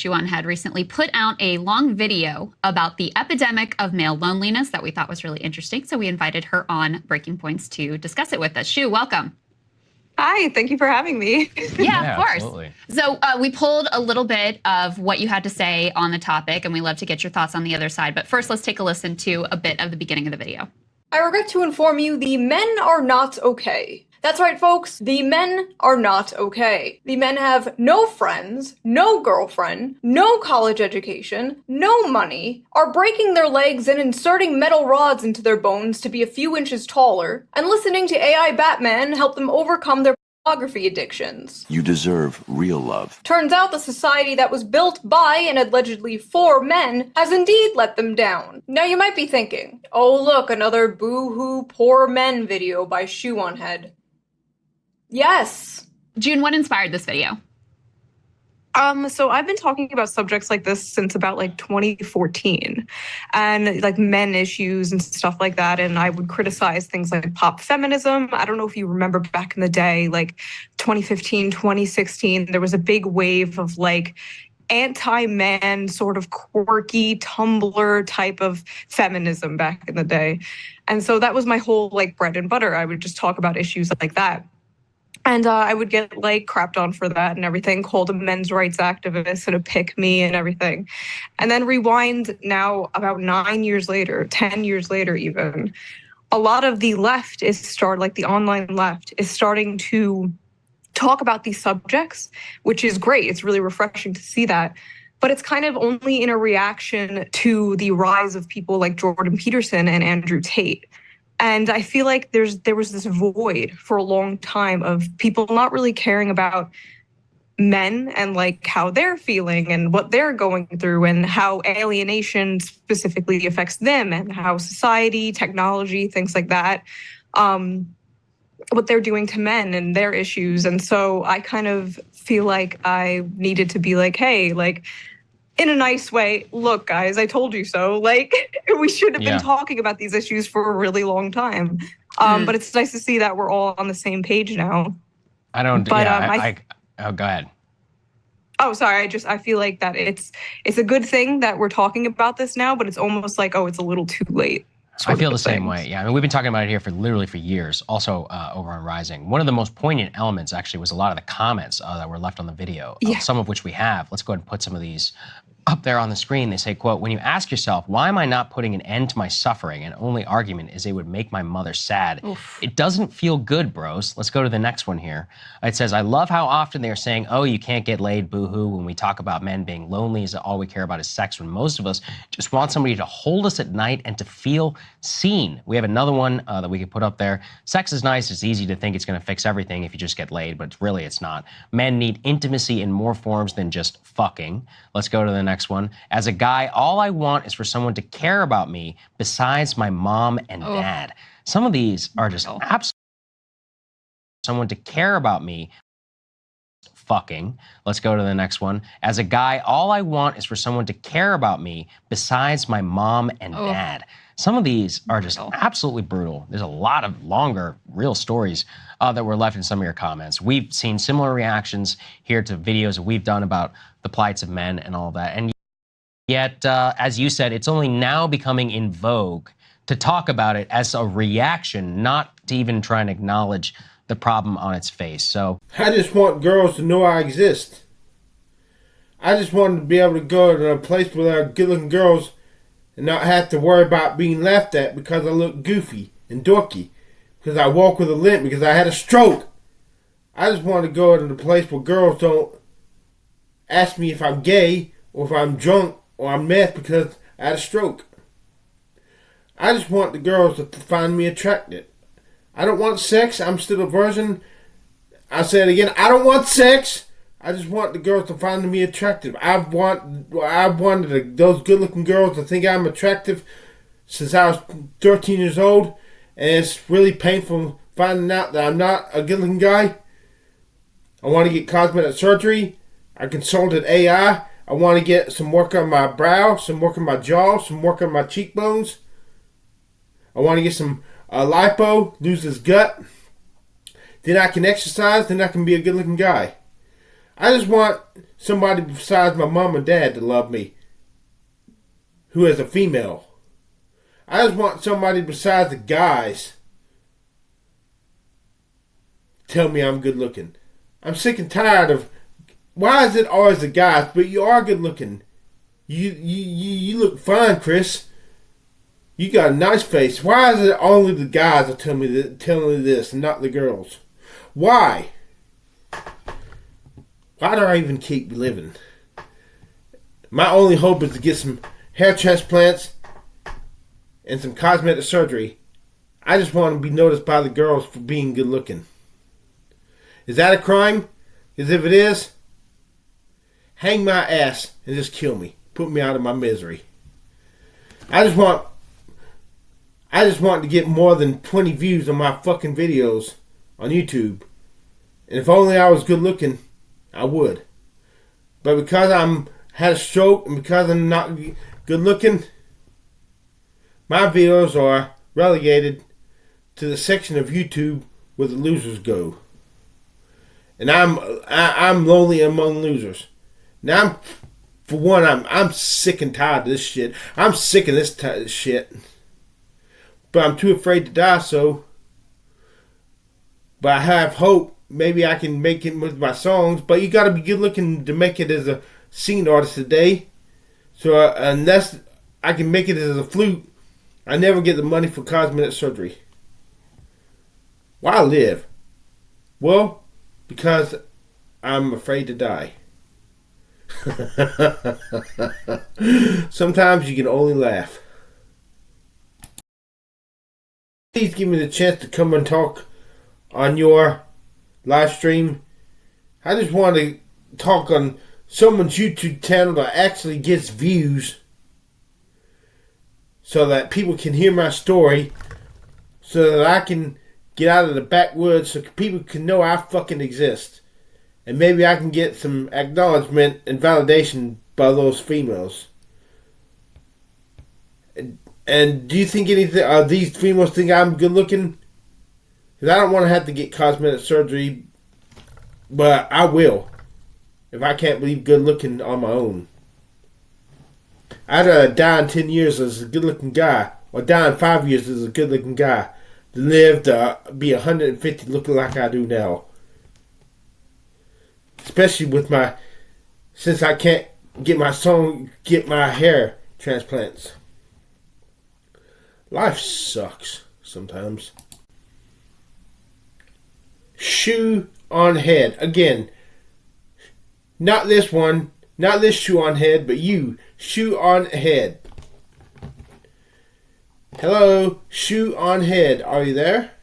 SHOE0NHEAD recently put out a long video about the epidemic of male loneliness that we thought was really interesting. So we invited her on Breaking Points to discuss it with us. Shu, welcome. Hi, thank you for having me. Yeah, of course. Absolutely. So we pulled a little bit of what you had to say on the topic, and we love to get your thoughts on the other side. But first, let's take a listen to a bit of the beginning of the video. I regret to inform you the men are not okay. That's right, folks. The men are not okay. The men have no friends, no girlfriend, no college education, no money, are breaking their legs and inserting metal rods into their bones to be a few inches taller, and listening to AI Batman help them overcome their pornography addictions. You deserve real love. Turns out the society that was built by and allegedly for men has indeed let them down. Now you might be thinking, oh look, another boo-hoo poor men video by SHOE0NHEAD. Yes. June, what inspired this video? So I've been talking about subjects like this since about 2014 and men issues and stuff like that. And I would criticize things like pop feminism. I don't know if you remember back in the day, 2015, 2016, there was a big wave of anti-man sort of quirky Tumblr type of feminism back in the day. And so that was my whole bread and butter. I would just talk about issues like that. And I would get crapped on for that and everything, called a men's rights activist and a pick-me and everything. And then rewind now about 9 years later, 10 years later even, a lot of the left is the online left is starting to talk about these subjects, which is great. It's really refreshing to see that. But it's kind of only in a reaction to the rise of people like Jordan Peterson and Andrew Tate. And I feel like there was this void for a long time of people not really caring about men and how they're feeling and what they're going through and how alienation specifically affects them and how society, technology, things like that, what they're doing to men and their issues. And so I kind of feel like I needed to be hey, in a nice way, look, guys, I told you so. We should have been talking about these issues for a really long time. But it's nice to see that we're all on the same page now. I don't, but, oh, go ahead. Oh, sorry. I feel like that it's a good thing that we're talking about this now, but it's almost it's a little too late. I feel the same way. Yeah, I mean, we've been talking about it here for years. Also, over on Rising, one of the most poignant elements actually was a lot of the comments that were left on the video. Some of which we have. Let's go ahead and put some of these up there on the screen. They say, quote, "When you ask yourself, why am I not putting an end to my suffering? And only argument is it would make my mother sad. Oof. It doesn't feel good, bros." Let's go to the next one here. It says, "I love how often they're saying, oh, you can't get laid, boo-hoo, when we talk about men being lonely, is that all we care about is sex, when most of us just want somebody to hold us at night and to feel seen." We have another one that we could put up there. "Sex is nice. It's easy to think it's going to fix everything if you just get laid, but really it's not. Men need intimacy in more forms than just fucking." Let's go to the next one. "As a guy, all I want is for someone to care about me besides my mom and dad." Some of these are just absolutely someone to care about me. Fucking. Let's go to the next one. "As a guy, all I want is for someone to care about me besides my mom and dad." Some of these are just absolutely brutal. There's a lot of longer, real stories that were left in some of your comments. We've seen similar reactions here to videos that we've done about the plights of men and all that. And yet, as you said, it's only now becoming in vogue to talk about it as a reaction, not to even try and acknowledge the problem on its face. So I just want girls to know I exist. I just want to be able to go to a place where there are good-looking girls and not have to worry about being laughed at because I look goofy and dorky, because I walk with a limp, because I had a stroke. I just want to go to the place where girls don't ask me if I'm gay or if I'm drunk or I'm meth because I had a stroke. I just want the girls to find me attractive. I don't want sex. I'm still a virgin. I say it again. I don't want sex. I just want the girls to find me attractive. I've wanted those good-looking girls to think I'm attractive since I was 13 years old, and it's really painful finding out that I'm not a good-looking guy. I want to get cosmetic surgery. I consulted AI. I want to get some work on my brow, some work on my jaw, some work on my cheekbones. I want to get some lipo, lose this gut. Then I can exercise, then I can be a good-looking guy. I just want somebody besides my mom and dad to love me, who is a female. I just want somebody besides the guys tell me I'm good looking. I'm sick and tired of, why is it always the guys? But you are good looking. You look fine, Chris. You got a nice face. Why is it only the guys that tell me this and not the girls? Why? Why do I even keep living? My only hope is to get some hair transplants and some cosmetic surgery. I just want to be noticed by the girls for being good looking. Is that a crime? Because if it is, hang my ass and just kill me. Put me out of my misery. I just want to get more than 20 views on my fucking videos on YouTube. And if only I was good looking, I would. But because I'm had a stroke and because I'm not good looking, my videos are relegated to the section of YouTube where the losers go. And I'm lonely among losers. Now, I'm sick and tired of this shit. I'm sick of this shit. But I'm too afraid to die, so. But I have hope. Maybe I can make it with my songs. But you gotta be good looking to make it as a singing artist today. So unless I can make it as a flute, I never get the money for cosmetic surgery. Why live? Well, because I'm afraid to die. Sometimes you can only laugh. Please give me the chance to come and talk on your live stream. I just want to talk on someone's YouTube channel that actually gets views so that people can hear my story, so that I can get out of the backwoods so people can know I fucking exist. And maybe I can get some acknowledgement and validation by those females. And do you think anything? These females think I'm good looking? Because I don't want to have to get cosmetic surgery, but I will if I can't be good looking on my own. I'd die in 10 years as a good looking guy, or die in 5 years as a good looking guy, than live to be 150 looking like I do now. Especially with since I can't get my hair transplants. Life sucks sometimes. SHOE0NHEAD. Again, not this one, not this SHOE0NHEAD, but you, SHOE0NHEAD. Hello, SHOE0NHEAD. Are you there?